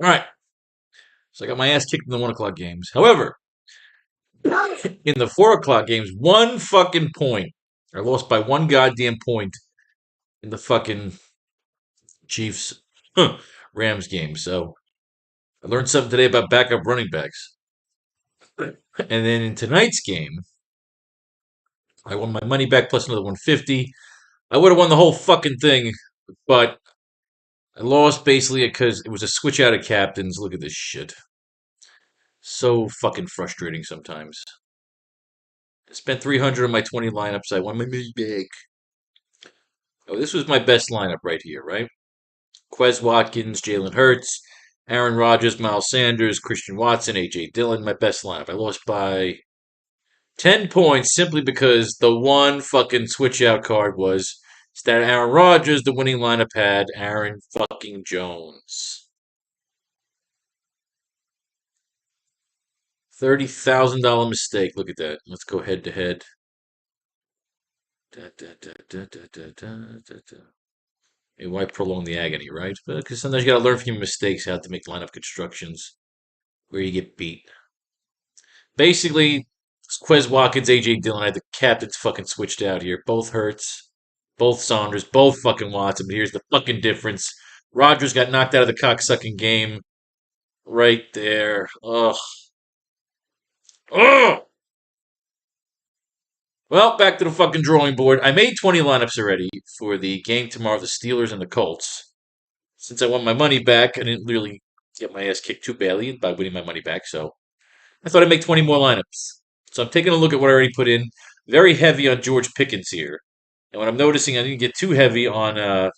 All right. So I got my ass kicked in the 1 o'clock games. However, in the 4 o'clock games, one fucking point. I lost by one goddamn point in the fucking Chiefs Rams game. So I learned something today about backup running backs. And then in tonight's game, I won my money back plus another 150. I would have won the whole fucking thing, but I lost basically because it was a switch out of captains. Look at this shit. So fucking frustrating sometimes. I spent 300 on my 20 lineups. I won my money back. Oh, this was my best lineup right here, right? Quez Watkins, Jalen Hurts, Aaron Rodgers, Miles Sanders, Christian Watson, A.J. Dillon. My best lineup. I lost by 10 points simply because the one fucking switch out card was instead of Aaron Rodgers, the winning lineup had Aaron fucking Jones. $30,000 mistake. Look at that. Let's go head to head. Hey, why prolong the agony, right? Because sometimes you got to learn from your mistakes how to make lineup constructions where you get beat. Basically, Quez Watkins, AJ Dillon, I had the captains fucking switched out here. Both Hurts, both Saunders, both fucking Watson. But here's the fucking difference. Rodgers got knocked out of the cocksucking game right there. Ugh. Ugh. Well, back to the fucking drawing board. I made 20 lineups already for the game tomorrow, the Steelers and the Colts. Since I won my money back, I didn't really get my ass kicked too badly by winning my money back, so I thought I'd make 20 more lineups. So I'm taking a look at what I already put in. Very heavy on George Pickens here. And what I'm noticing, I didn't get too heavy on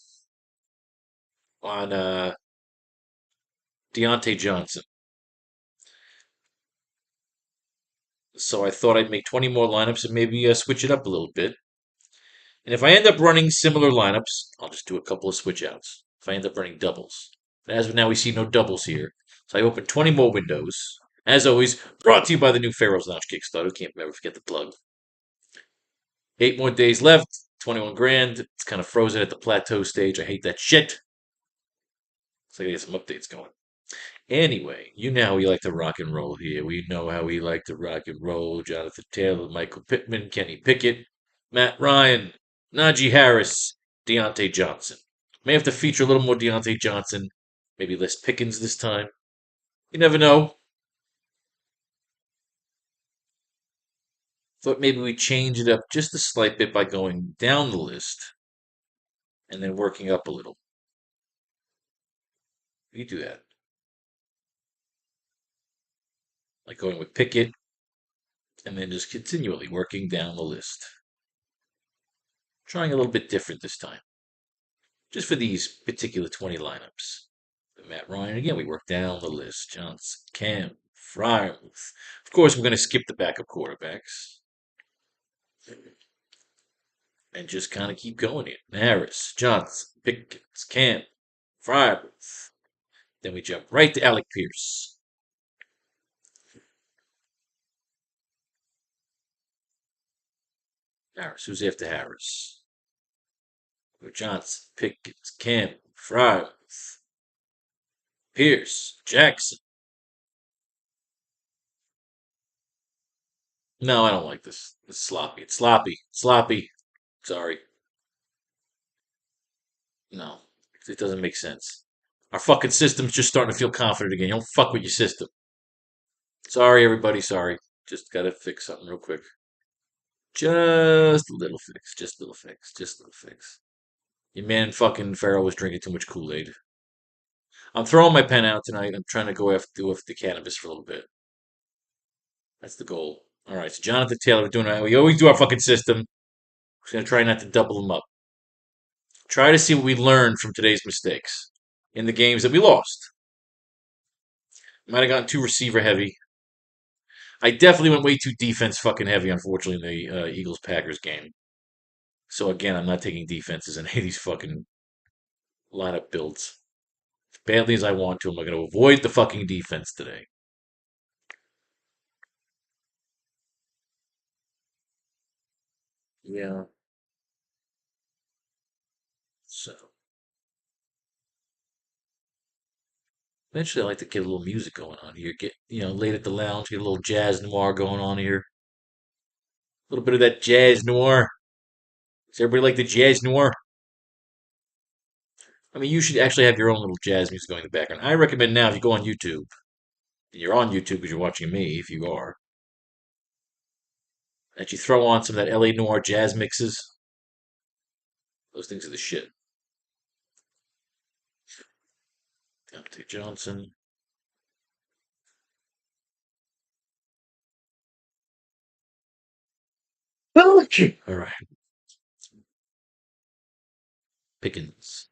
Deontay Johnson. So I thought I'd make 20 more lineups and maybe switch it up a little bit. And if I end up running similar lineups, I'll just do a couple of switch outs. If I end up running doubles. But as of now, we see no doubles here. So I open 20 more windows. As always, brought to you by the new Faro's Lounge Kickstarter. Can't ever forget the plug. 8 more days left. 21 grand. It's kind of frozen at the plateau stage. I hate that shit. So I gotta get some updates going. Anyway, you know how we like to rock and roll here. We know how we like to rock and roll. Jonathan Taylor, Michael Pittman, Kenny Pickett, Matt Ryan, Najee Harris, Deontay Johnson. May have to feature a little more Deontay Johnson, maybe less Pickens this time. You never know. Thought maybe we change it up just a slight bit by going down the list and then working up a little. You do that. Like going with Pickett and then just continually working down the list. Trying a little bit different this time. Just for these particular 20 lineups. Matt Ryan, again, we work down the list. Johnson, Cam, Fryermuth. Of course, we're going to skip the backup quarterbacks and just kind of keep going here. Harris, Johnson, Pickens, Cam, Fryermuth. Then we jump right to Alec Pierce. Harris, who's after Harris? Johnson, Pickens, Cam, Fryermuth, Pierce, Jackson. No, I don't like this. It's sloppy. It's sloppy. Sloppy. Sorry. No, it doesn't make sense. Our fucking system's just starting to feel confident again. You don't fuck with your system. Sorry, everybody. Sorry. Just gotta fix something real quick. Just a little fix. Just a little fix. Just a little fix. Your man fucking Faro was drinking too much Kool-Aid. I'm throwing my pen out tonight. I'm trying to go after with the cannabis for a little bit. That's the goal. All right. So Jonathan Taylor, we're doing. We always do our fucking system. We're gonna try not to double them up. Try to see what we learned from today's mistakes in the games that we lost. Might have gotten too receiver heavy. I definitely went way too defense fucking heavy, unfortunately, in the Eagles Packers game. So again, I'm not taking defenses in any of these fucking lineup builds. As badly as I want to, I'm going to avoid the fucking defense today. Yeah. So Eventually, I like to get a little music going on here. Get, late at the lounge, get a little jazz noir going on here. A little bit of that jazz noir. Does everybody like the jazz noir? I mean, you should actually have your own little jazz music going in the background. I recommend now if you go on YouTube, and you're on YouTube because you're watching me, if you are, that you throw on some of that LA Noir jazz mixes. Those things are the shit. Deontay Johnson. All right. Pickens.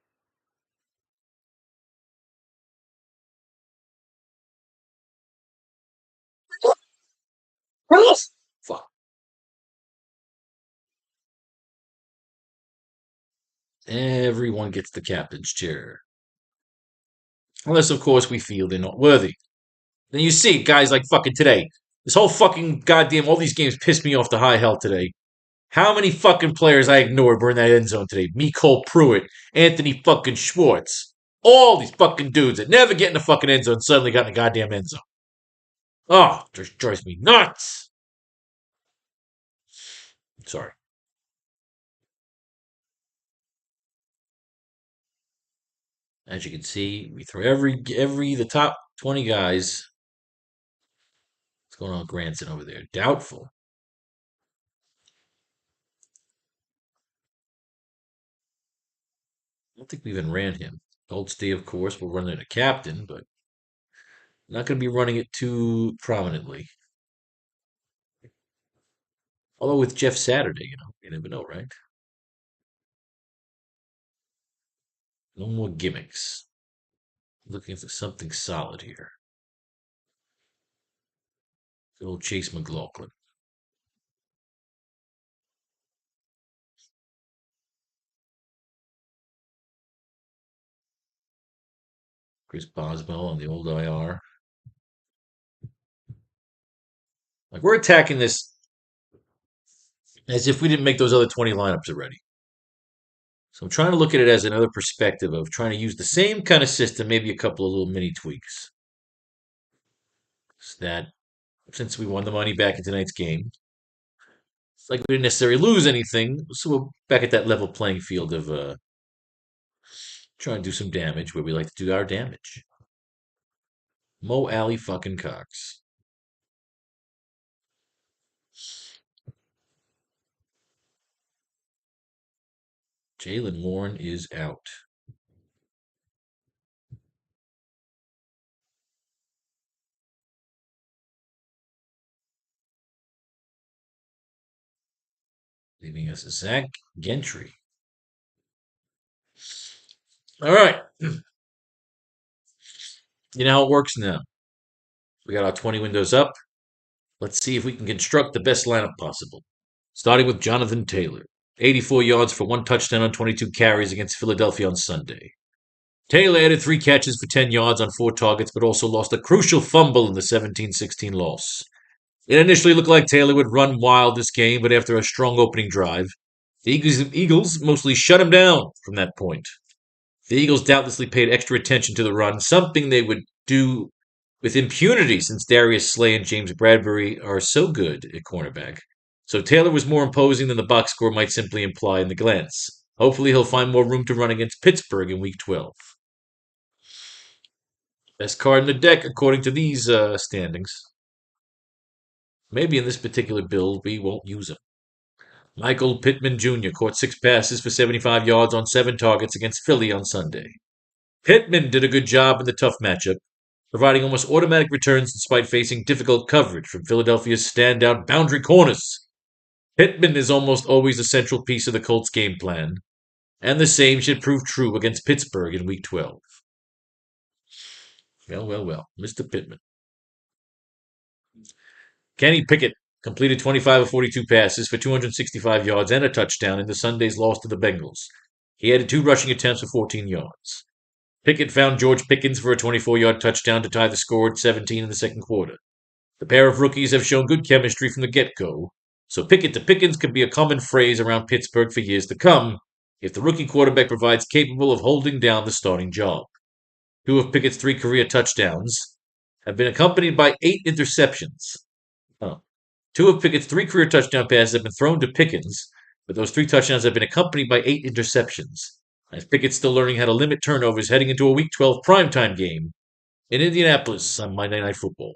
Fuck. Everyone gets the captain's chair. Unless, of course, we feel they're not worthy. Then you see guys like fucking today. This whole fucking goddamn, all these games pissed me off to high hell today. How many fucking players I ignored were in that end zone today? Cole Pruitt, Anthony fucking Schwartz. All these fucking dudes that never get in the fucking end zone suddenly got in the goddamn end zone. Oh, just drives me nuts. Sorry. As you can see, we throw the top 20 guys. What's going on with Granson over there? Doubtful. I don't think we even ran him. Colts D, of course, will run it a captain, but not going to be running it too prominently. Although with Jeff Saturday, you never know, right? No more gimmicks. Looking for something solid here. Good old Chase McLaughlin. Chris Boswell on the old IR. Like, we're attacking this as if we didn't make those other 20 lineups already. So I'm trying to look at it as another perspective of trying to use the same kind of system, maybe a couple of little mini tweaks. So that since we won the money back in tonight's game, it's like we didn't necessarily lose anything. So we're back at that level playing field of trying to do some damage where we like to do our damage. Mo Alley fucking Cox. Jalen Warren is out. Leaving us Zach Gentry. All right. You know how it works now. We got our 20 windows up. Let's see if we can construct the best lineup possible. Starting with Jonathan Taylor. 84 yards for 1 touchdown on 22 carries against Philadelphia on Sunday. Taylor added 3 catches for 10 yards on 4 targets, but also lost a crucial fumble in the 17-16 loss. It initially looked like Taylor would run wild this game, but after a strong opening drive, the Eagles mostly shut him down from that point. The Eagles doubtlessly paid extra attention to the run, something they would do with impunity since Darius Slay and James Bradbury are so good at cornerback. So Taylor was more imposing than the box score might simply imply in the glance. Hopefully he'll find more room to run against Pittsburgh in Week 12. Best card in the deck according to these standings. Maybe in this particular build we won't use him. Michael Pittman Jr. caught 6 passes for 75 yards on 7 targets against Philly on Sunday. Pittman did a good job in the tough matchup, providing almost automatic returns despite facing difficult coverage from Philadelphia's standout boundary corners. Pittman is almost always a central piece of the Colts' game plan, and the same should prove true against Pittsburgh in Week 12. Well, Mr. Pittman. Kenny Pickett completed 25 of 42 passes for 265 yards and a touchdown in the Sunday's loss to the Bengals. He added 2 rushing attempts for 14 yards. Pickett found George Pickens for a 24-yard touchdown to tie the score at 17 in the second quarter. The pair of rookies have shown good chemistry from the get-go, so Pickett to Pickens could be a common phrase around Pittsburgh for years to come if the rookie quarterback provides capable of holding down the starting job. Two of Pickett's three career touchdowns have been accompanied by 8 interceptions. Oh. Two of Pickett's three career touchdown passes have been thrown to Pickens, but those three touchdowns have been accompanied by 8 interceptions. As Pickett's still learning how to limit turnovers heading into a Week 12 primetime game in Indianapolis on Monday Night Football.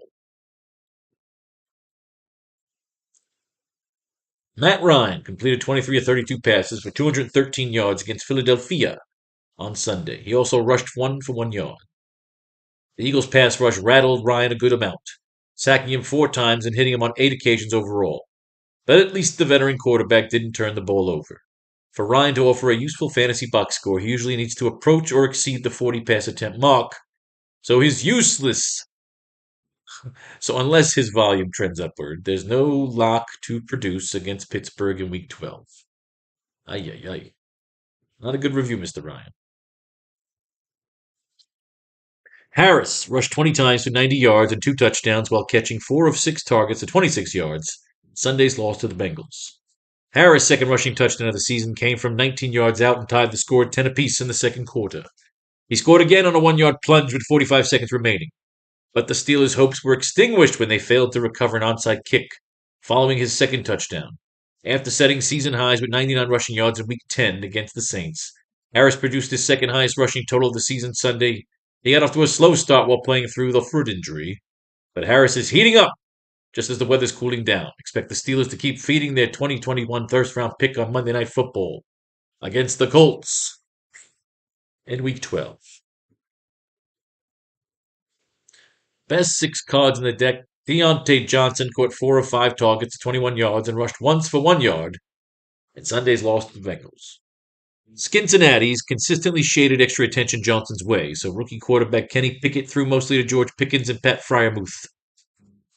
Matt Ryan completed 23 of 32 passes for 213 yards against Philadelphia on Sunday. He also rushed one for 1 yard. The Eagles' pass rush rattled Ryan a good amount, sacking him 4 times and hitting him on 8 occasions overall. But at least the veteran quarterback didn't turn the ball over. For Ryan to offer a useful fantasy box score, he usually needs to approach or exceed the 40 pass attempt mark, so he's useless. So unless his volume trends upward, there's no lock to produce against Pittsburgh in Week 12. Ay, ay, ay. Not a good review, Mr. Ryan. Harris rushed 20 times for 90 yards and 2 touchdowns while catching 4 of 6 targets at 26 yards. Sunday's loss to the Bengals. Harris' second rushing touchdown of the season came from 19 yards out and tied the score at 10 apiece in the second quarter. He scored again on a 1 yard plunge with 45 seconds remaining. But the Steelers' hopes were extinguished when they failed to recover an onside kick following his second touchdown. After setting season highs with 99 rushing yards in Week 10 against the Saints, Harris produced his second highest rushing total of the season Sunday. He got off to a slow start while playing through the foot injury, but Harris is heating up just as the weather's cooling down. Expect the Steelers to keep feeding their 2021 first round pick on Monday Night Football against the Colts in Week 12. Best 6 cards in the deck. Deontay Johnson caught 4 of 5 targets at 21 yards and rushed once for 1 yard in Sunday's loss to the Bengals. Cincinnati's consistently shaded extra attention Johnson's way, so rookie quarterback Kenny Pickett threw mostly to George Pickens and Pat Fryermuth,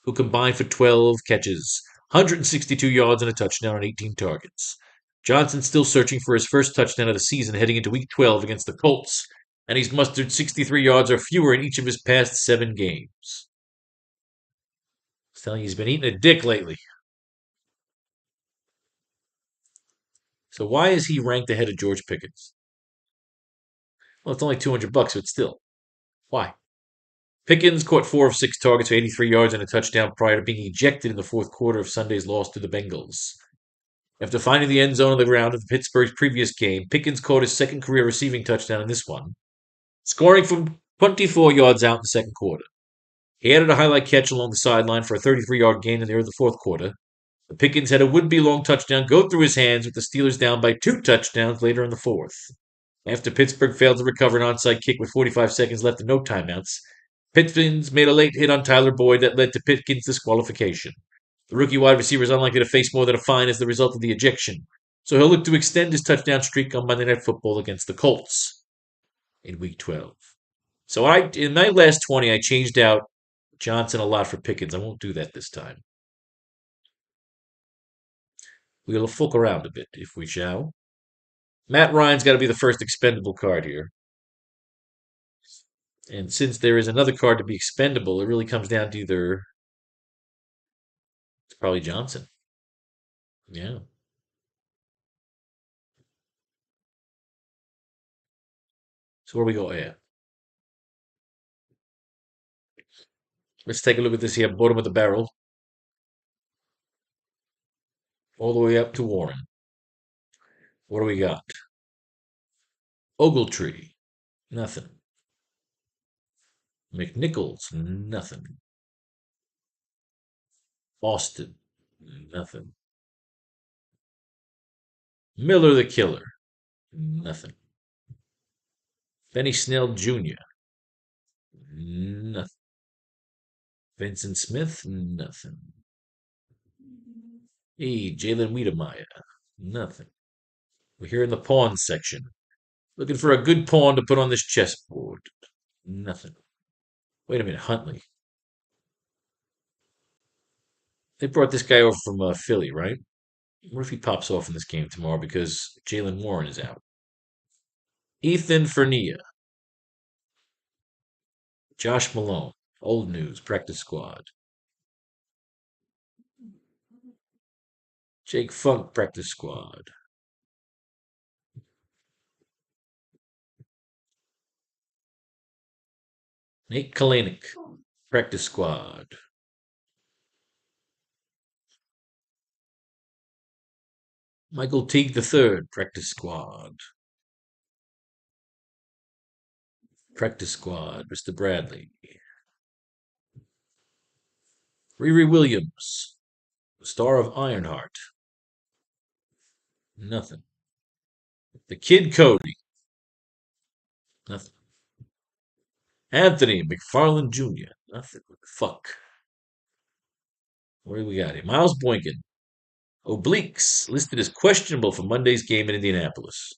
who combined for 12 catches, 162 yards and a touchdown on 18 targets. Johnson's still searching for his first touchdown of the season heading into Week 12 against the Colts, and he's mustered 63 yards or fewer in each of his past 7 games. I was telling you, he's been eating a dick lately. So why is he ranked ahead of George Pickens? Well, it's only $200, but still. Why? Pickens caught 4 of 6 targets for 83 yards and a touchdown prior to being ejected in the fourth quarter of Sunday's loss to the Bengals. After finding the end zone on the ground of Pittsburgh's previous game, Pickens caught his second career receiving touchdown in this one, scoring from 24 yards out in the second quarter. He added a highlight catch along the sideline for a 33-yard gain in the fourth quarter. The Pickens had a would-be long touchdown go through his hands with the Steelers down by 2 touchdowns later in the fourth. After Pittsburgh failed to recover an onside kick with 45 seconds left and no timeouts, Pickens made a late hit on Tyler Boyd that led to Pickens' disqualification. The rookie wide receiver is unlikely to face more than a fine as the result of the ejection, so he'll look to extend his touchdown streak on Monday Night Football against the Colts in Week 12. So in my last 20, I changed out Johnson a lot for Pickens. I won't do that this time. We'll fuck around a bit, if we shall. Matt Ryan's got to be the first expendable card here. And since there is another card to be expendable, it really comes down to either... It's probably Johnson. Yeah. So where we go at? Let's take a look at this here, bottom of the barrel. All the way up to Warren. What do we got? Ogletree. Nothing. McNichols. Nothing. Austin. Nothing. Miller the Killer. Nothing. Benny Snell Jr. Nothing. Vincent Smith. Nothing. Hey, Jalen Wiedemeyer. Nothing. We're here in the pawn section. Looking for a good pawn to put on this chessboard. Nothing. Wait a minute, Huntley. They brought this guy over from Philly, right? What if he pops off in this game tomorrow because Jalen Warren is out? Ethan Fernia. Josh Malone. Old news. Practice squad. Jake Funk. Practice squad. Nate Kalanick, practice squad. Michael Teague III, practice squad. Practice squad, Mr. Bradley. Riri Williams, star of Ironheart. Nothing. The Kid Cody. Nothing. Anthony McFarland Jr. Nothing. What the fuck? What do we got here? Miles Boykin. Obliques, listed as questionable for Monday's game in Indianapolis.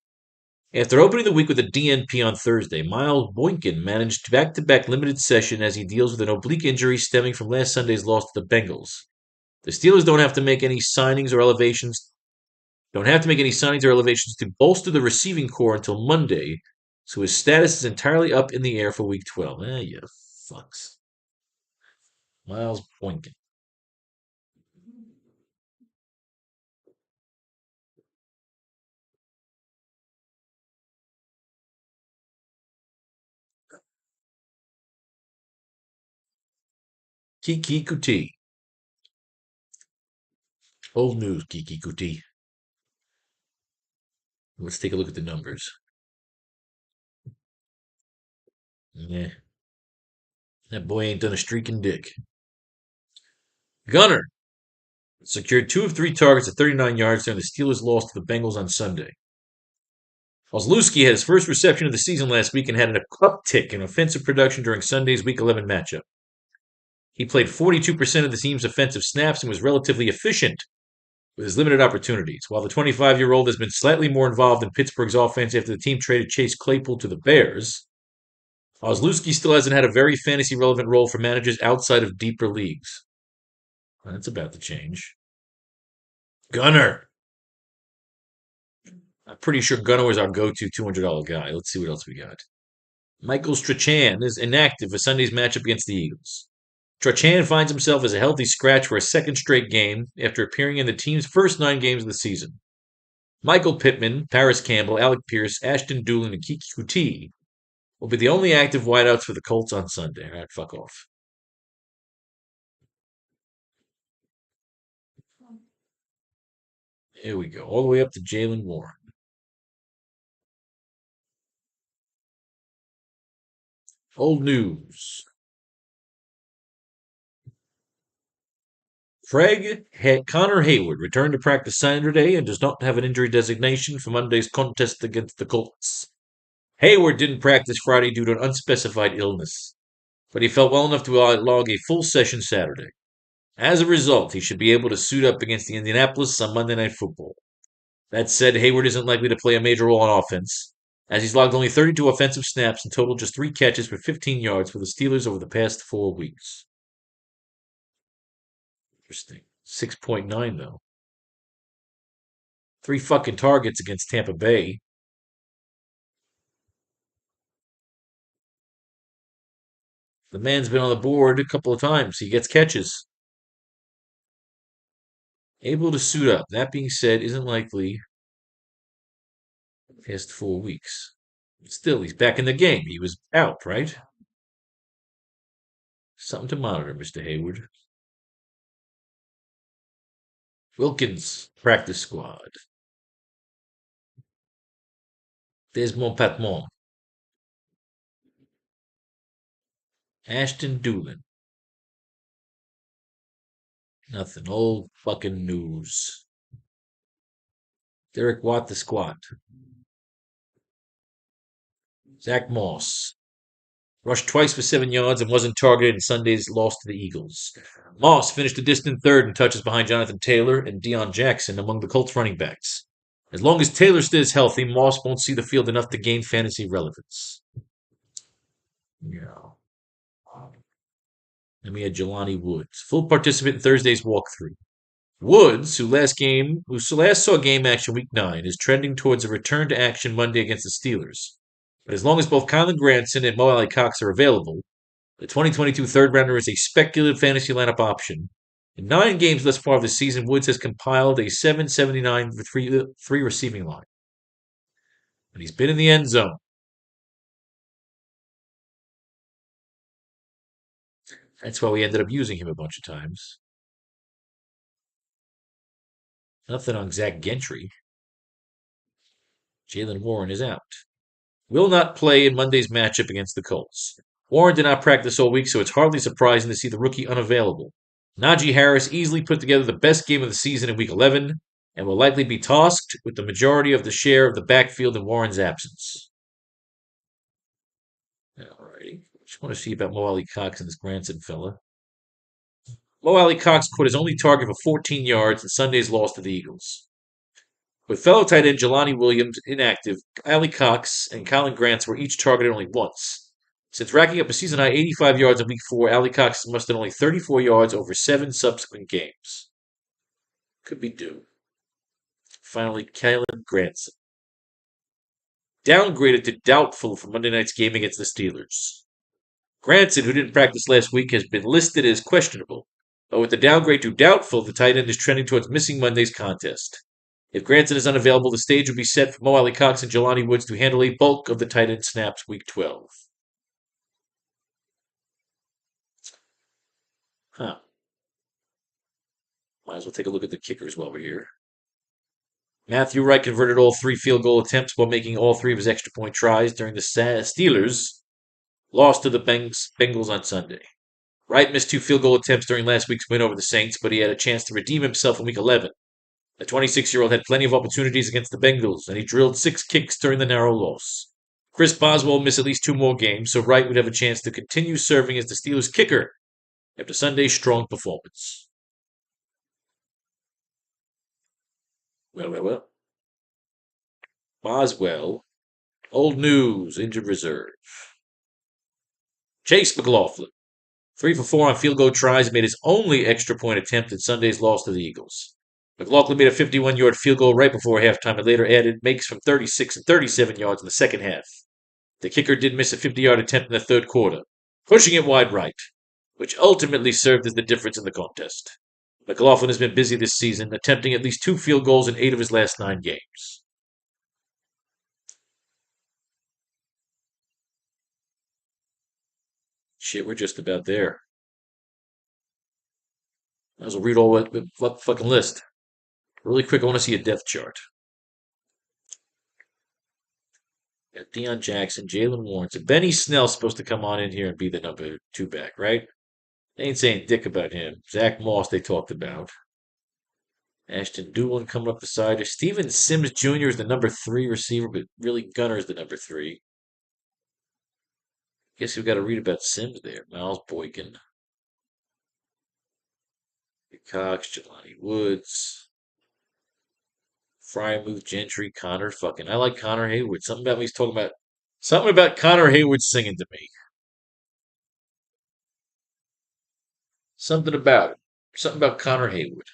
After opening the week with a DNP on Thursday, Miles Boykin managed back-to-back limited session as he deals with an oblique injury stemming from last Sunday's loss to the Bengals. The Steelers don't have to make any signings or elevations to bolster the receiving core until Monday, so his status is entirely up in the air for Week 12. You fucks. Miles Boykin. Kiki Kuti. Old news, Kiki Kuti. Let's take a look at the numbers. Yeah. That boy ain't done a streaking dick. Gunner secured 2 of 3 targets at 39 yards during the Steelers' loss to the Bengals on Sunday. Ozlowski had his first reception of the season last week and had an uptick in offensive production during Sunday's Week 11 matchup. He played 42% of the team's offensive snaps and was relatively efficient with his limited opportunities. While the 25-year-old has been slightly more involved in Pittsburgh's offense after the team traded Chase Claypool to the Bears, Ozlowski still hasn't had a very fantasy-relevant role for managers outside of deeper leagues. That's about to change. Gunner. I'm pretty sure Gunner was our go-to $200 guy. Let's see what else we got. Michael Strachan is inactive for Sunday's matchup against the Eagles. Strachan finds himself as a healthy scratch for a second straight game after appearing in the team's first 9 games of the season. Michael Pittman, Paris Campbell, Alec Pierce, Ashton Doolin, and Kiki Kuti will be the only active wideouts for the Colts on Sunday. All right, fuck off. Here we go, all the way up to Jaylen Warren. Old news. Connor Hayward returned to practice Saturday and does not have an injury designation for Monday's contest against the Colts. Hayward didn't practice Friday due to an unspecified illness, but he felt well enough to log a full session Saturday. As a result, he should be able to suit up against the Indianapolis on Monday Night Football. That said, Hayward isn't likely to play a major role on offense, as he's logged only 32 offensive snaps and totaled just 3 catches for 15 yards for the Steelers over the past 4 weeks. Interesting. 6.9, though. 3 fucking targets against Tampa Bay. The man's been on the board a couple of times. He gets catches. Able to suit up. That being said, isn't likely past 4 weeks. Still, he's back in the game. He was out, right? Something to monitor, Mr. Hayward. Wilkins, practice squad. Desmond Patmon. Ashton Doolin. Nothing. Old fucking news. Derek Watt, the squad. Zach Moss. Rushed twice for 7 yards and wasn't targeted in Sunday's loss to the Eagles. Moss finished a distant third in touches behind Jonathan Taylor and Deion Jackson among the Colts running backs. As long as Taylor stays healthy, Moss won't see the field enough to gain fantasy relevance. Yeah. And we had Jelani Woods, full participant in Thursday's walkthrough. Woods, who last saw game action Week 9, is trending towards a return to action Monday against the Steelers. But as long as both Kylan Granson and Mo Alley Cox are available, the 2022 third rounder is a speculative fantasy lineup option. In 9 games thus far this season, Woods has compiled a 779 for 3 receiving line. And he's been in the end zone. That's why we ended up using him a bunch of times. Nothing on Zach Gentry. Jalen Warren is out. Will not play in Monday's matchup against the Colts. Warren did not practice all week, so it's hardly surprising to see the rookie unavailable. Najee Harris easily put together the best game of the season in Week 11 and will likely be tasked with the majority of the share of the backfield in Warren's absence. Alrighty. Just want to see about Mo Alley Cox and this Granson fella. Mo Alley Cox caught his only target for 14 yards in Sunday's loss to the Eagles. With fellow tight end Jelani Williams inactive, Alley Cox and Colin Grants were each targeted only once. Since racking up a season-high 85 yards in Week 4, Alley Cox has mustered only 34 yards over 7 subsequent games. Could be due. Finally, Colin Granson. Downgraded to doubtful for Monday night's game against the Steelers. Granson, who didn't practice last week, has been listed as questionable, but with the downgrade to doubtful, the tight end is trending towards missing Monday's contest. If Granson is unavailable, the stage will be set for Mo Alley Cox and Jelani Woods to handle a bulk of the tight end snaps Week 12. Huh. Might as well take a look at the kickers while we're here. Matthew Wright converted all 3 field goal attempts while making all 3 of his extra point tries during the Steelers' loss to the Bengals on Sunday. Wright missed 2 field goal attempts during last week's win over the Saints, but he had a chance to redeem himself in Week 11. The 26-year-old had plenty of opportunities against the Bengals, and he drilled 6 kicks during the narrow loss. Chris Boswell missed at least 2 more games, so Wright would have a chance to continue serving as the Steelers' kicker after Sunday's strong performance. Well. Boswell, old news, injured reserve. Chase McLaughlin, 3 for 4 on field goal tries, made his only extra point attempt in Sunday's loss to the Eagles. McLaughlin made a 51-yard field goal right before halftime and later added makes from 36 and 37 yards in the second half. The kicker did miss a 50-yard attempt in the third quarter, pushing it wide right, which ultimately served as the difference in the contest. McLaughlin has been busy this season, attempting at least 2 field goals in 8 of his last 9 games. Shit, we're just about there. Might as well read all the fucking list. Really quick, I want to see a depth chart. Got Deion Jackson, Jalen Warren. So Benny Snell's supposed to come on in here and be the number 2 back, right? They ain't saying dick about him. Zach Moss, they talked about. Ashton Doolin coming up beside her. Steven Sims Jr. is the number 3 receiver, but really Gunner is the number 3. Guess we've got to read about Sims there. Miles Boykin. Cox, Jelani Woods. Frymouth, Gentry, Connor. Fucking, I like Connor Hayward. Something about me he's talking about. Something about Connor Hayward singing to me. Something about it. Something about Connor Hayward.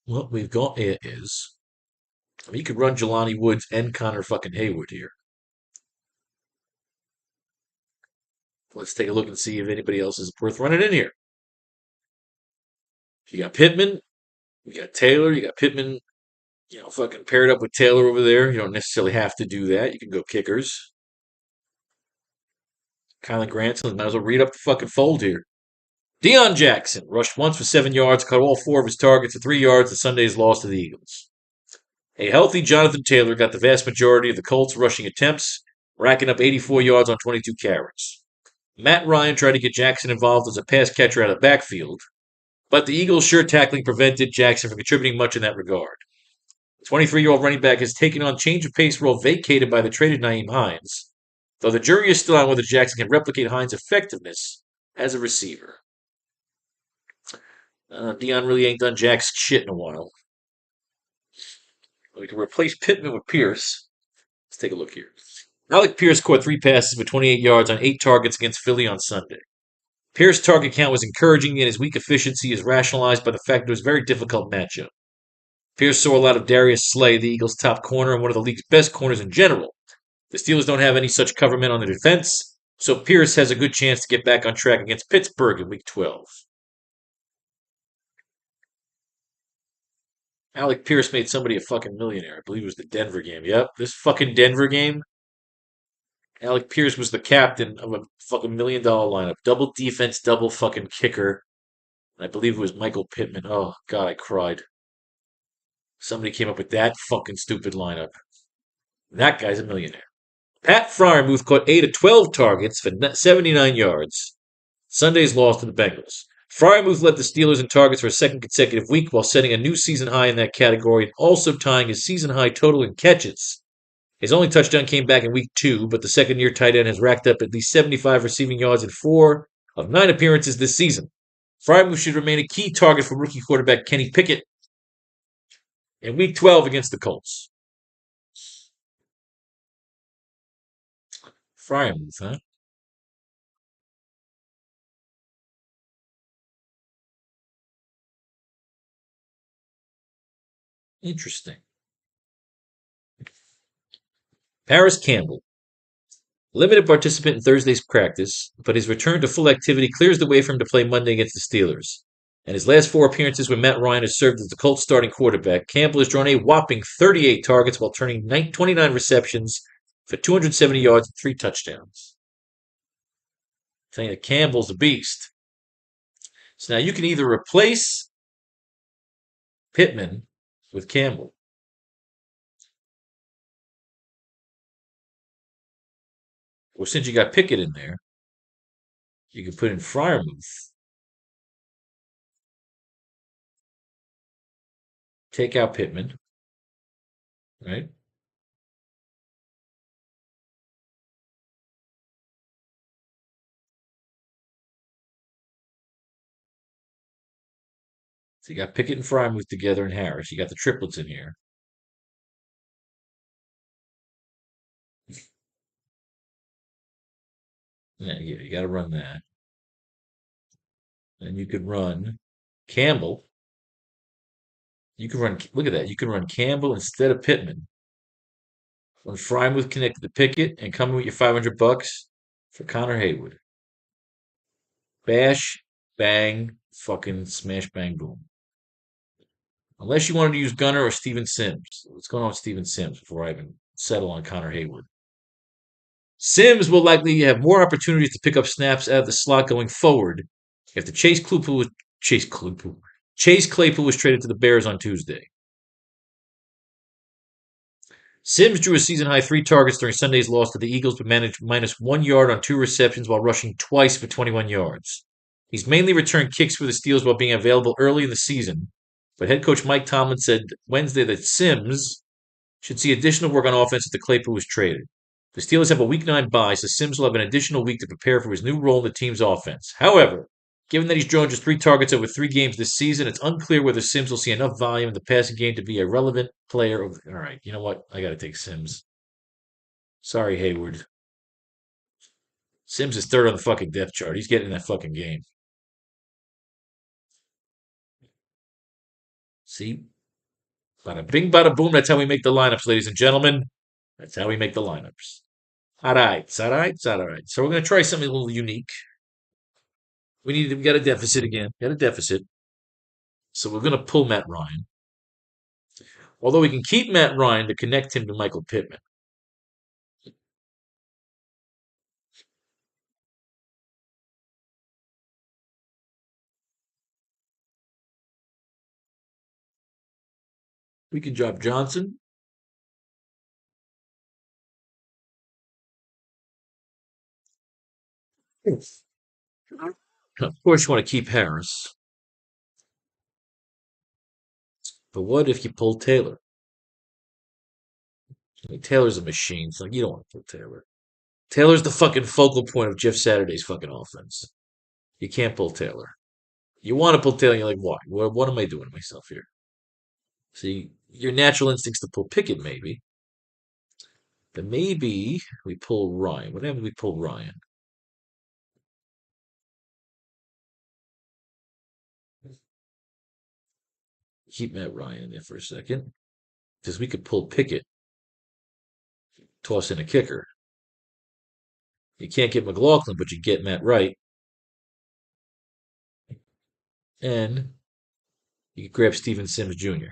What we've got here is, I mean, you could run Jelani Woods and Connor fucking Hayward here. Let's take a look and see if anybody else is worth running in here. You got Pittman, you got Taylor, you got Pittman, fucking paired up with Taylor over there. You don't necessarily have to do that. You can go kickers. Kylan Granson, might as well read up the fucking fold here. Deion Jackson rushed once for 7 yards, caught all 4 of his targets for 3 yards in Sunday's loss to the Eagles. A healthy Jonathan Taylor got the vast majority of the Colts' rushing attempts, racking up 84 yards on 22 carries. Matt Ryan tried to get Jackson involved as a pass catcher out of the backfield, but the Eagles' sure tackling prevented Jackson from contributing much in that regard. The 23-year-old running back has taken on change of pace role vacated by the traded Nyheim Hines, though the jury is still on whether Jackson can replicate Hines' effectiveness as a receiver. Deion really ain't done jack shit in a while. We can replace Pittman with Pierce. Let's take a look here. Alec Pierce caught 3 passes for 28 yards on 8 targets against Philly on Sunday. Pierce's target count was encouraging, yet his weak efficiency is rationalized by the fact that it was a very difficult matchup. Pierce saw a lot of Darius Slay, the Eagles' top corner and one of the league's best corners in general. The Steelers don't have any such cover men on their defense, so Pierce has a good chance to get back on track against Pittsburgh in Week 12. Alec Pierce made somebody a fucking millionaire. I believe it was the Denver game. Yep, this fucking Denver game. Alec Pierce was the captain of a fucking $1 million lineup. Double defense, double fucking kicker. I believe it was Michael Pittman. Oh, God, I cried. Somebody came up with that fucking stupid lineup. That guy's a millionaire. Pat Fryermuth caught 8 of 12 targets for 79 yards. Sunday's loss to the Bengals. Fryermuth led the Steelers in targets for a second consecutive week while setting a new season high in that category and also tying his season high total in catches. His only touchdown came back in week 2, but the second year tight end has racked up at least 75 receiving yards in 4 of 9 appearances this season. Fryermuth should remain a key target for rookie quarterback Kenny Pickett in week 12 against the Colts. Fryermuth, huh? Interesting. Paris Campbell. Limited participant in Thursday's practice, but his return to full activity clears the way for him to play Monday against the Steelers. And his last 4 appearances when Matt Ryan has served as the Colts starting quarterback, Campbell has drawn a whopping 38 targets while turning 29 receptions for 270 yards and 3 touchdowns. I think that Campbell's a beast. So now you can either replace Pittman with Campbell, or since you got Pickett in there, you can put in Fryermuth, take out Pittman, right? So you got Pickett and Fryermuth together in Harris. You got the triplets in here. Yeah, you got to run that. And you could run Campbell. You can run, look at that. You can run Campbell instead of Pittman. When Fryermuth connected to Pickett and come in with your $500 for Connor Haywood. Bash, bang, fucking smash, bang, boom. Unless you wanted to use Gunner or Steven Sims. What's going on with Steven Sims before I even settle on Connor Haywood? Sims will likely have more opportunities to pick up snaps out of the slot going forward if the Chase Claypool was traded to the Bears on Tuesday. Sims drew a season high 3 targets during Sunday's loss to the Eagles, but managed minus 1 yard on 2 receptions while rushing twice for 21 yards. He's mainly returned kicks for the Steelers while being available early in the season, but head coach Mike Tomlin said Wednesday that Sims should see additional work on offense if the Claypool was traded. The Steelers have a Week 9 bye, so Sims will have an additional week to prepare for his new role in the team's offense. However, given that he's drawn just 3 targets over 3 games this season, it's unclear whether Sims will see enough volume in the passing game to be a relevant player. All right, you know what? I got to take Sims. Sorry, Hayward. Sims is third on the fucking depth chart. He's getting in that fucking game. See? Bada bing, bada boom. That's how we make the lineups, ladies and gentlemen. That's how we make the lineups. All right, all right, all right. So we're going to try something a little unique. We got a deficit again. Got a deficit. So we're going to pull Matt Ryan. Although we can keep Matt Ryan to connect him to Michael Pittman. We can drop Johnson. Of course, you want to keep Harris. But what if you pull Taylor? I mean, Taylor's a machine, so you don't want to pull Taylor. Taylor's the fucking focal point of Jeff Saturday's fucking offense. You can't pull Taylor. You want to pull Taylor, you're like, why? What am I doing to myself here? See, your natural instincts to pull Pickett, maybe. But maybe we pull Ryan. What happens if we pull Ryan? Keep Matt Ryan in there for a second. Because we could pull Pickett, toss in a kicker. You can't get McLaughlin, but you get Matt Wright. And you can grab Steven Sims Jr.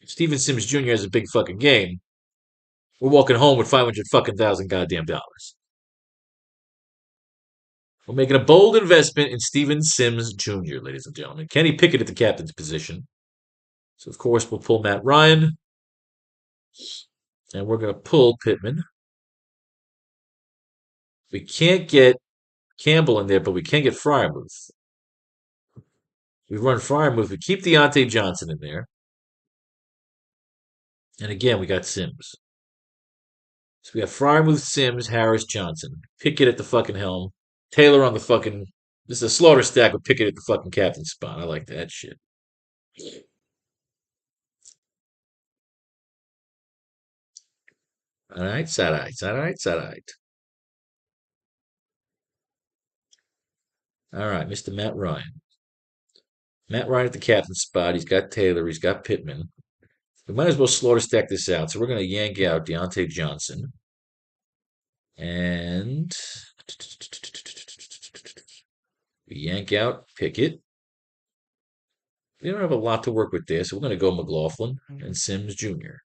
Steven Sims Jr. has a big fucking game. We're walking home with 500 fucking thousand goddamn dollars. We're making a bold investment in Steven Sims Jr., ladies and gentlemen. Kenny Pickett at the captain's position. So, of course, we'll pull Matt Ryan. And we're going to pull Pittman. We can't get Campbell in there, but we can get Fryermuth. We run Fryermuth. We keep Deontay Johnson in there. And again, we got Sims. So we have Fryermuth, Sims, Harris, Johnson. Pickett at the fucking helm. Taylor on the fucking. This is a slaughter stack with Pickett at the fucking captain spot. I like that shit. All right, side eye, side eye, side eye. All right, Mr. Matt Ryan. Matt Ryan at the captain spot. He's got Taylor. He's got Pittman. We might as well slaughter stack this out. So we're going to yank out Deontay Johnson. And we yank out Pickett. We don't have a lot to work with there, so we're going to go McLaughlin and Sims Jr.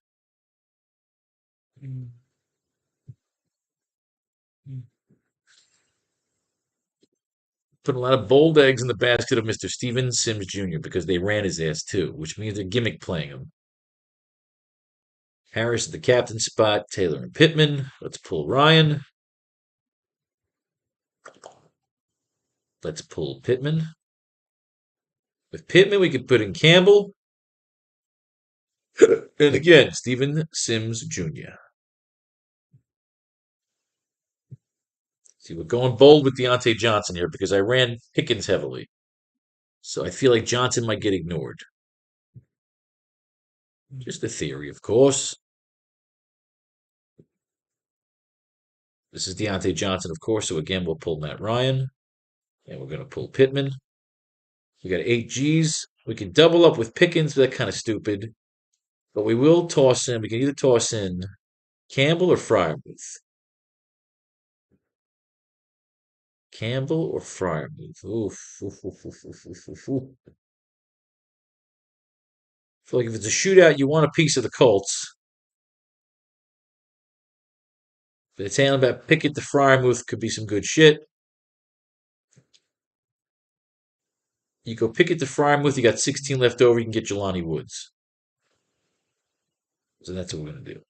Put a lot of bold eggs in the basket of Mr. Steven Sims Jr. because they ran his ass too, which means they're gimmick playing him. Harris at the captain spot, Taylor and Pittman. Let's pull Ryan. Let's pull Pittman. With Pittman, we could put in Campbell. And again, Steven Sims Jr. See, we're going bold with Deontay Johnson here because I ran Pickens heavily. So I feel like Johnson might get ignored. Just a theory, of course. This is Deontay Johnson, of course. So again, we'll pull Matt Ryan. And we're going to pull Pittman. We got 8 Gs. We can double up with Pickens, but that's kind of stupid. But we will toss in. We can either toss in Campbell or Fryermuth. Campbell or Fryermuth. Oof, oof, oof, oof, oof, oof, oof, oof. I feel like if it's a shootout, you want a piece of the Colts. But it's handling about Pickett to Fryermuth could be some good shit. You go Pickett to Fryermuth, you got 16 left over, you can get Jelani Woods. So that's what we're going to do.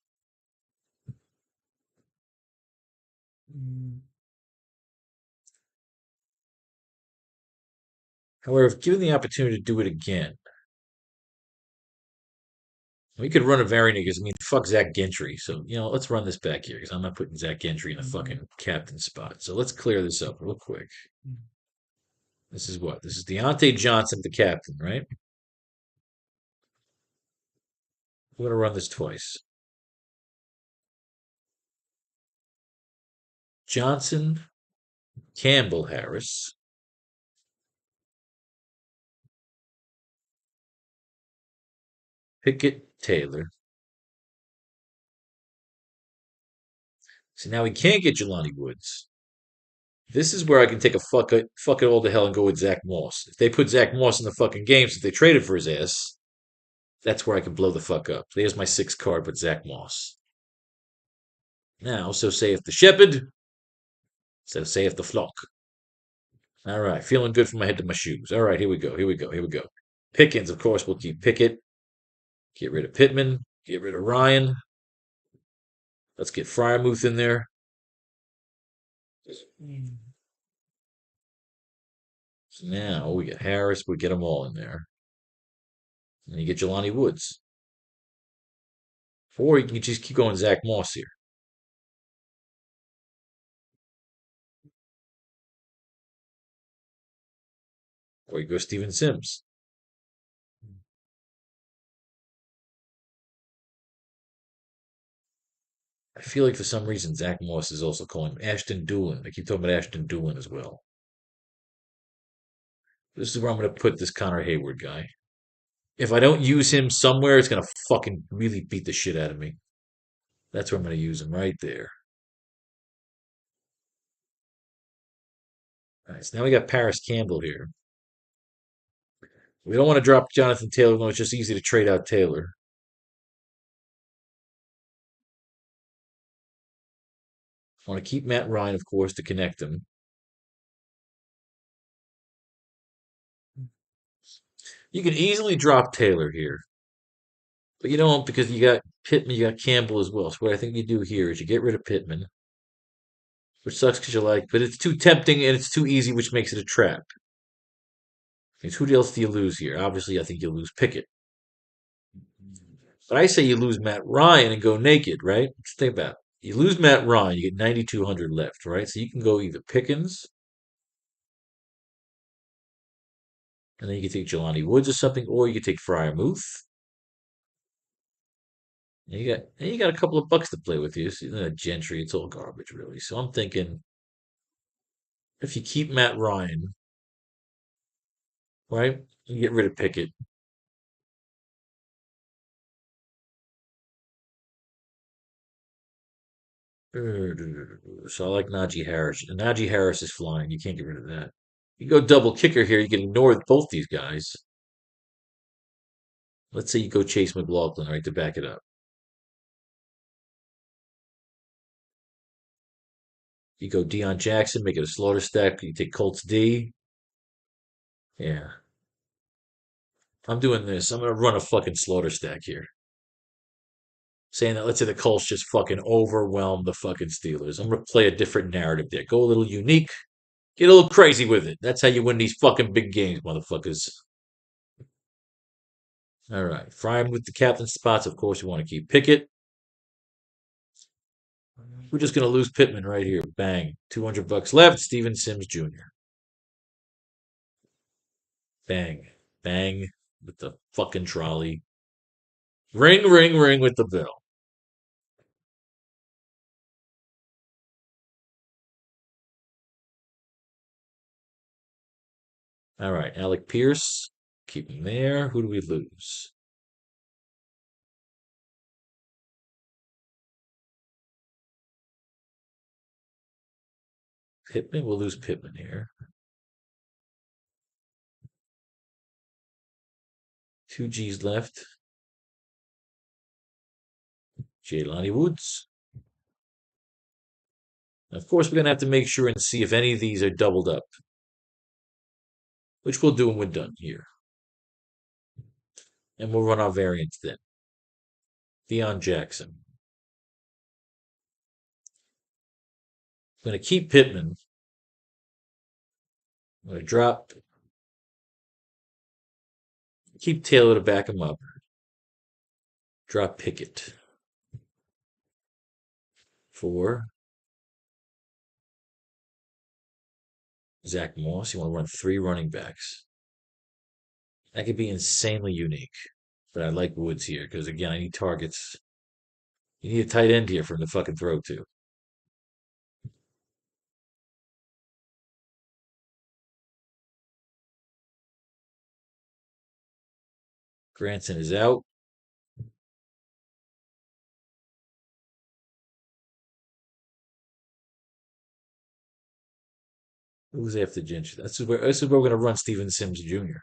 However, if given the opportunity to do it again, we could run a variant because, I mean, fuck Zach Gentry. So, let's run this back here because I'm not putting Zach Gentry in a fucking captain spot. So let's clear this up real quick. This is what? This is Deontay Johnson, the captain, right? We're going to run this twice. Johnson, Campbell, Harris. Pickett, Taylor. So now we can't get Jelani Woods. This is where I can take a fuck it all to hell and go with Zach Moss. If they put Zach Moss in the fucking game since they traded for his ass, that's where I can blow the fuck up. There's my 6th card with Zach Moss. Now, so saith the shepherd, so saith the flock. All right, feeling good from my head to my shoes. All right, here we go, here we go, here we go. Pickens, of course, we'll keep Pickett. Get rid of Pittman. Get rid of Ryan. Let's get Fryermuth in there. So now we get Harris. We get them all in there. And you get Jelani Woods. Or you can just keep going Zach Moss here. Or you go Steven Sims. I feel like for some reason Zach Moss is also calling him Ashton Doolin. I keep talking about Ashton Doolin as well. This is where I'm going to put this Connor Hayward guy. If I don't use him somewhere, it's going to fucking really beat the shit out of me. That's where I'm going to use him, right there. All right, so now we got Paris Campbell here. We don't want to drop Jonathan Taylor, no, it's just easy to trade out Taylor. Want to keep Matt Ryan, of course, to connect them. You can easily drop Taylor here, but you don't because you got Pittman, you got Campbell as well. So what I think you do here is you get rid of Pittman, which sucks because you like, but it's too tempting and it's too easy, which makes it a trap. Because who else do you lose here? Obviously, I think you'll lose Pickett. But I say you lose Matt Ryan and go naked, right? Let's think about it. You lose Matt Ryan, you get 9,200 left, right? So you can go either Pickens, and then you can take Jelani Woods or something, or you can take Fryermuth. And you got a couple of bucks to play with you. So, Gentry, it's all garbage, really. So I'm thinking if you keep Matt Ryan, right? You get rid of Pickett. So I like Najee Harris. And Najee Harris is flying. You can't get rid of that. You go double kicker here, you can ignore both these guys. Let's say you go Chase McLaughlin, right, to back it up. You go Deion Jackson, make it a slaughter stack. You take Colts D. Yeah. I'm doing this. I'm going to run a fucking slaughter stack here. Saying that, let's say the Colts just fucking overwhelm the fucking Steelers. I'm going to play a different narrative there. Go a little unique. Get a little crazy with it. That's how you win these fucking big games, motherfuckers. All right. Fry him with the captain spots. Of course, you want to keep Pickett. We're just going to lose Pittman right here. Bang. 200 bucks left. Steven Sims Jr. Bang. Bang with the fucking trolley. Ring, ring, ring with the bell. All right. Alec Pierce. Keep him there. Who do we lose? Pittman. We'll lose Pittman here. 2 G's left. Jelani Woods. Of course, we're going to have to make sure and see if any of these are doubled up, which we'll do when we're done here. And we'll run our variants then. Deion Jackson. I'm going to keep Pittman. I'm going to keep Taylor to back him up. Drop Pickett. 4. Zach Moss. You want to run 3 running backs. That could be insanely unique. But I like Woods here because, again, I need targets. You need a tight end here for him to fucking throw to. Granson is out. Who's after Gentry? This is where we're going to run Steven Sims Jr.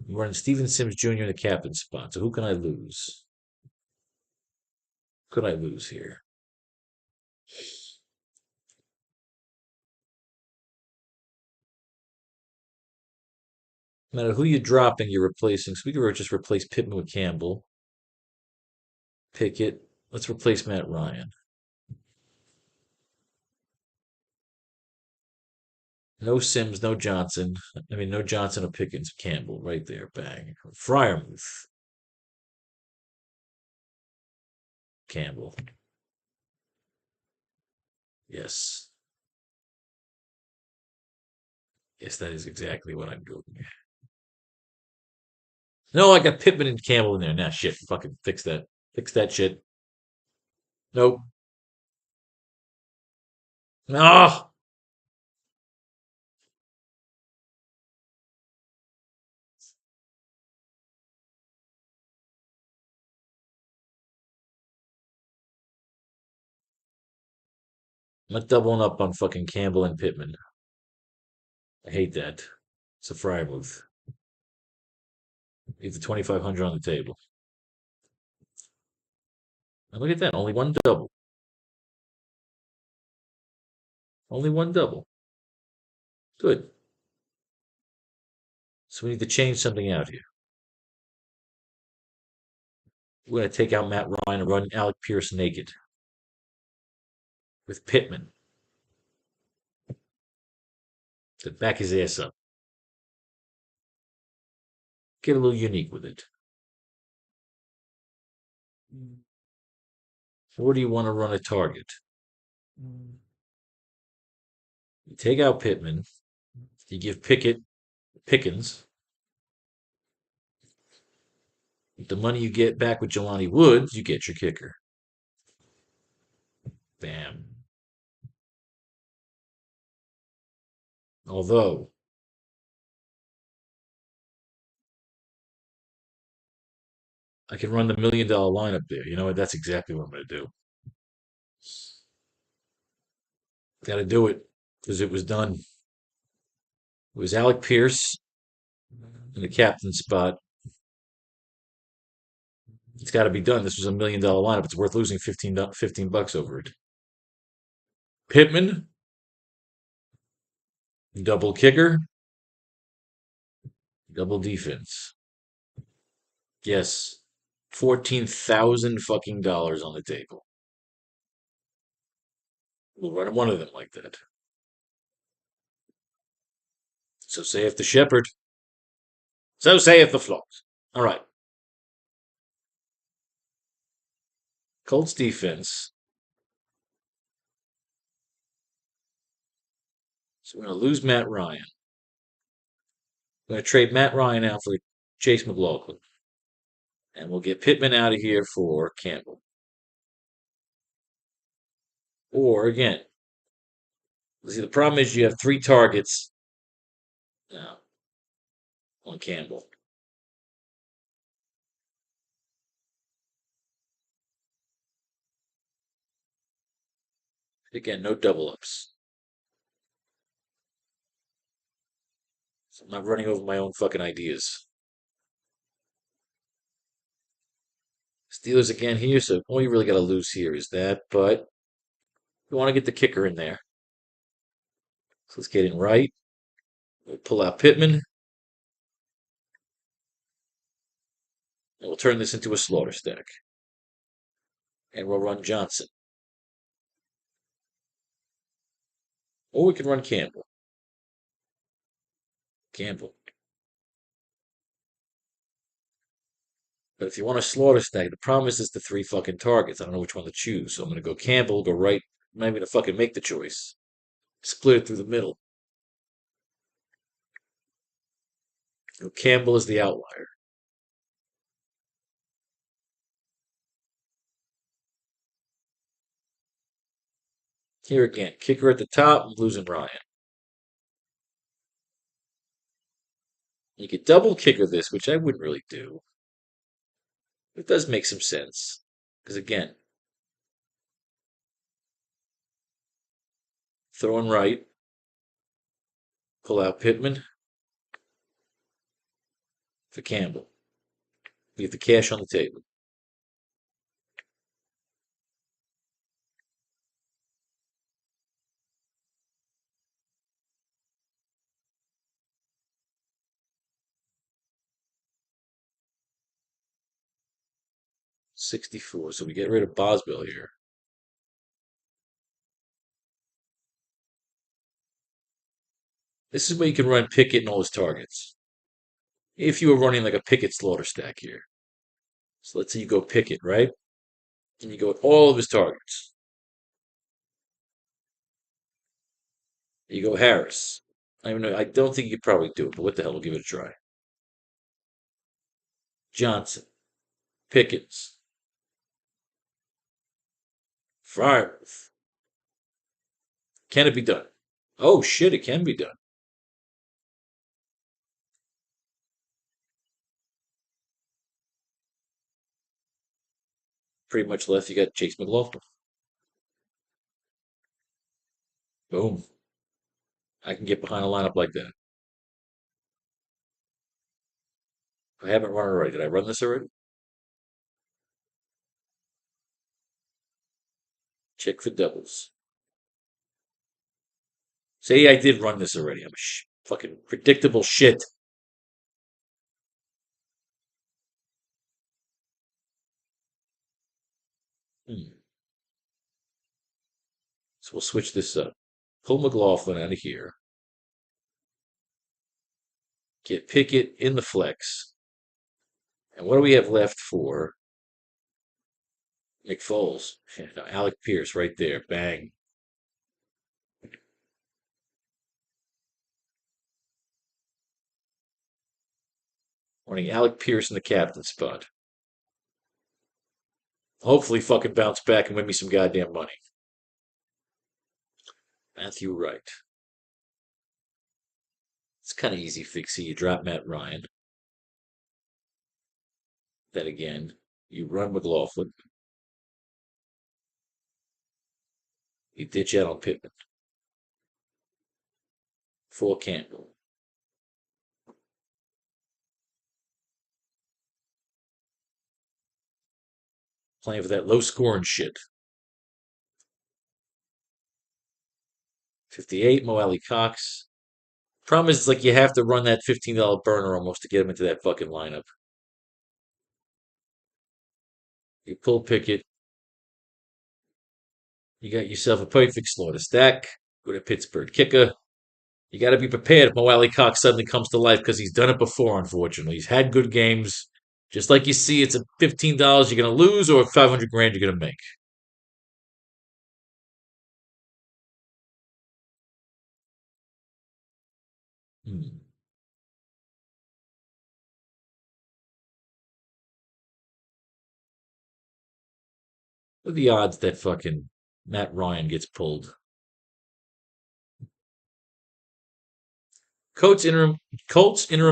I'm running Steven Sims Jr. in the captain spot. So who can I lose? Who could I lose here? No matter who you're dropping, you're replacing. So we could just replace Pittman with Campbell. Pickett. Let's replace Matt Ryan. No Sims, no Johnson. I mean, no Johnson or Pickens. Campbell, right there. Bang. Fryermuth. Campbell. Yes. Yes, that is exactly what I'm doing. No, I got Pittman and Campbell in there. Nah, shit. Fucking fix that. Fix that shit. Nope. Ah! I'm not doubling up on fucking Campbell and Pittman. I hate that. It's a Fryermuth. Leave the 2,500 on the table. And look at that. Only one double. Only one double. Good. So we need to change something out here. We're going to take out Matt Ryan and run Alec Pierce naked with Pittman to back his ass up. Get a little unique with it. Where do you want to run a target? You take out Pittman. You give Pickens. With the money you get back with Jelani Woods, you get your kicker. Bam. Although, I can run the $1 million lineup there. You know what? That's exactly what I'm going to do. Got to do it because it was done. It was Alec Pierce in the captain spot. It's got to be done. This was $1 million lineup. It's worth losing 15 bucks over it. Pittman, double kicker, double defense. Yes, 14,000 fucking dollars on the table. We'll run one of them like that. So saith the shepherd. So saith the flock. All right. Colts defense. So we're going to lose Matt Ryan. We're going to trade Matt Ryan out for Chase McLaughlin. And we'll get Pittman out of here for Campbell. Or, again, see, the problem is you have 3 targets now on Campbell. Again, no double ups. So I'm not running over my own fucking ideas. Steelers again here, so all you really got to lose here is that, but we want to get the kicker in there. So let's get in right. We'll pull out Pittman. And we'll turn this into a slaughter stack. And we'll run Johnson. Or we can run Campbell. Campbell. But if you want a slaughter stack, the problem is it's the 3 fucking targets. I don't know which one to choose. So I'm going to go Campbell, go right. I'm not even going to fucking make the choice. Split it through the middle. So Campbell is the outlier. Here again, kicker at the top, I'm losing Ryan. You could double kicker this, which I wouldn't really do. It does make some sense. Because again, throwing right, pull out Pittman for Campbell. Leave the cash on the table. $64. So we get rid of Boswell here. This is where you can run Pickett and all his targets. If you were running like a Pickett slaughter stack here. So let's say you go Pickett, right? And you go with all of his targets. You go Harris. I don't think you could probably do it, but what the hell, we'll give it a try. Johnson. Pickens. Fryermuth. Can it be done? Oh shit, it can be done. Pretty much left, you got Chase McLaughlin. Boom. I can get behind a lineup like that. I haven't run it already. Did I run this already? Check for doubles. Say I did run this already. I'm fucking predictable shit. Hmm. So we'll switch this up. Pull McLaughlin out of here. Get Pickett in the flex. And what do we have left for Nick Foles? No, Alec Pierce right there. Bang. Wanting Alec Pierce in the captain spot. Hopefully fucking bounce back and win me some goddamn money. Matthew Wright. It's kind of easy fixie. You drop Matt Ryan. Then again, you run McLaughlin. You ditch out on Pittman. For Campbell. Playing for that low scoring shit. 58, Mo Alley Cox. Problem is, it's like you have to run that $15 burner almost to get him into that fucking lineup. You pull Pickett. You got yourself a perfect slaughter stack. Go to Pittsburgh kicker. You got to be prepared if Mo Alley Cox suddenly comes to life because he's done it before, unfortunately. He's had good games. Just like you see, it's a $15 you're going to lose or 500 grand you're going to make. Hmm. What are the odds that fucking Matt Ryan gets pulled? Colts interim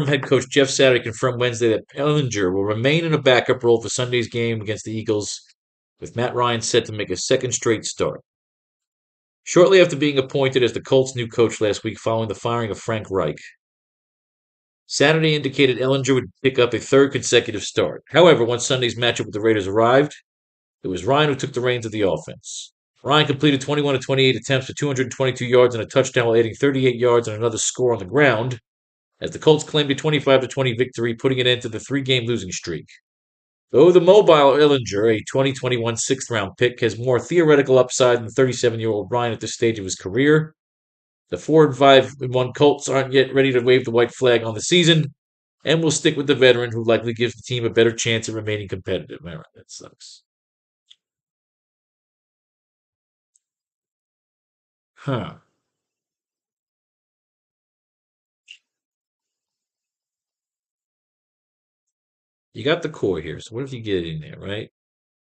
head coach Jeff Saturday confirmed Wednesday that Ellinger will remain in a backup role for Sunday's game against the Eagles, with Matt Ryan set to make a second straight start. Shortly after being appointed as the Colts' new coach last week following the firing of Frank Reich, Saturday indicated Ellinger would pick up a third consecutive start. However, once Sunday's matchup with the Raiders arrived, it was Ryan who took the reins of the offense. Ryan completed 21 of 28 attempts for 222 yards and a touchdown while adding 38 yards and another score on the ground, as the Colts claimed a 25-20 victory, putting an end to the three-game losing streak. Though the mobile Illinger, a 2021 sixth-round pick, has more theoretical upside than 37-year-old Ryan at this stage of his career, the 4-5-1 Colts aren't yet ready to wave the white flag on the season, and will stick with the veteran who likely gives the team a better chance of remaining competitive. All right, that sucks. Huh. You got the core here, so what if you get in there, right?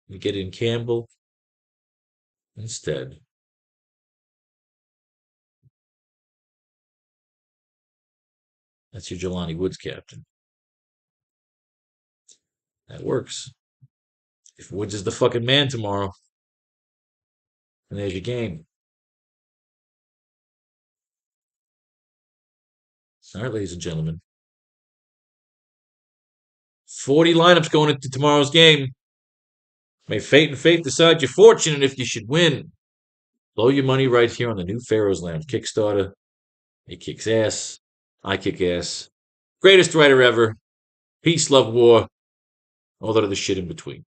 You get in Campbell instead. That's your Jelani Woods captain. That works. If Woods is the fucking man tomorrow, and there's your game. All right, ladies and gentlemen. 40 lineups going into tomorrow's game. May fate and faith decide your fortune and if you should win. Blow your money right here on the new Pharaoh's Lounge Kickstarter. He kicks ass. I kick ass. Greatest writer ever. Peace, love, war. All that other shit in between.